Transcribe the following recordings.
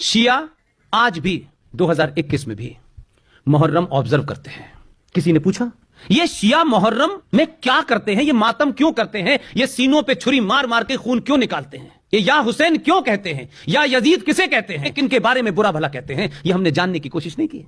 शिया आज भी 2021 में भी मुहर्रम ऑब्जर्व करते हैं। किसी ने पूछा ये शिया मुहर्रम में क्या करते हैं, ये मातम क्यों करते हैं, ये सीनों पे छुरी मार मार के खून क्यों निकालते हैं, ये या हुसैन क्यों कहते हैं, या यजीद किसे कहते हैं, किनके बारे में बुरा भला कहते हैं, ये हमने जानने की कोशिश नहीं की।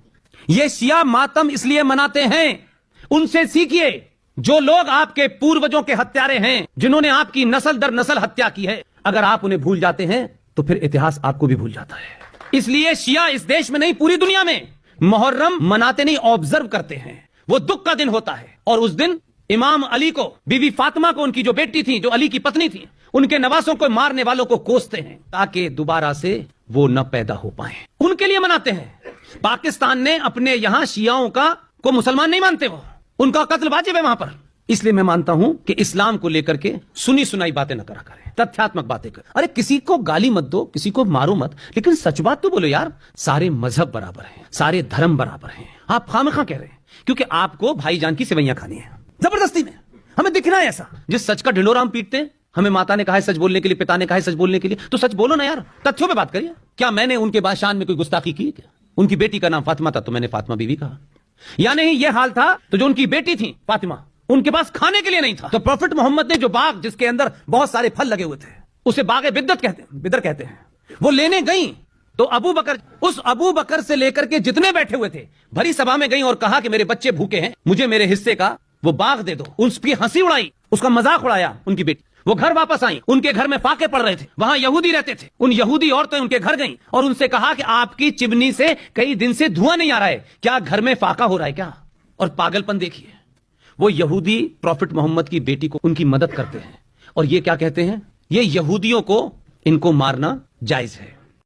ये शिया मातम इसलिए मनाते हैं, उनसे सीखिए जो लोग आपके पूर्वजों के हत्यारे हैं, जिन्होंने आपकी नस्ल दर नस्ल हत्या की है। अगर आप उन्हें भूल जाते हैं तो फिर इतिहास आपको भी भूल जाता है। इसलिए शिया इस देश में नहीं पूरी दुनिया में मुहर्रम मनाते नहीं, ऑब्जर्व करते हैं। वो दुख का दिन होता है और उस दिन इमाम अली को, बीबी फातिमा को, उनकी जो बेटी थी, जो अली की पत्नी थी, उनके नवासों को मारने वालों को कोसते हैं ताकि दोबारा से वो न पैदा हो पाए। उनके लिए मनाते हैं। पाकिस्तान ने अपने यहां शियाओं को मुसलमान नहीं मानते, वो उनका कत्ल वाजिब है वहां पर। इसलिए मैं मानता हूं कि इस्लाम को लेकर के सुनी सुनाई बातें न करा करें, तथ्यात्मक बातें कर। अरे किसी को गाली मत दो, किसी को मारो मत, लेकिन सच बात तो बोलो यार। सारे मजहब बराबर हैं, सारे धर्म बराबर हैं। आप खामखा कह रहे हैं क्योंकि आपको भाईजान की सेवैयां खानी है जबरदस्ती में। हमें दिखना है ऐसा। जिस सच का ढिंडोरा हम पीटते हैं, हमें माता ने कहा है सच बोलने के लिए, पिता ने कहा है सच बोलने के लिए, तो सच बोलो ना यार, तथ्यों पे बात करिए। क्या मैंने उनके बादशाह में कोई गुस्ताखी की क्या? उनकी बेटी का नाम फातिमा था तो मैंने फातिमा बीवी कहा, या नहीं ये हाल था तो जो उनकी बेटी थी फातिमा, उनके पास खाने के लिए नहीं था तो प्रॉफिट मोहम्मद ने जो बाग जिसके अंदर बहुत सारे फल लगे हुए थे, उसे बागे बिद्दत कहते हैं, बिदर कहते हैं, वो लेने गई तो अबू बकर, उस अबू बकर से लेकर के जितने बैठे हुए थे भरी सभा में गई और कहा कि मेरे बच्चे भूखे हैं, मुझे मेरे हिस्से का वो बाग दे दो। उसकी हंसी उड़ाई, उसका मजाक उड़ाया उनकी बेटी। वो घर वापस आई, उनके घर में फाके पड़ रहे थे, वहां यहूदी रहते थे। उन यहूदी औरतें उनके घर गईं और उनसे कहा कि आपकी चिमनी से कई दिन से धुआं नहीं आ रहा है, क्या घर में फाका हो रहा है क्या? और पागलपन देखिए, वो यहूदी प्रॉफिट मोहम्मद की बेटी को उनकी मदद करते हैं और ये क्या कहते हैं, ये यहूदियों को इनको मारना जायज है।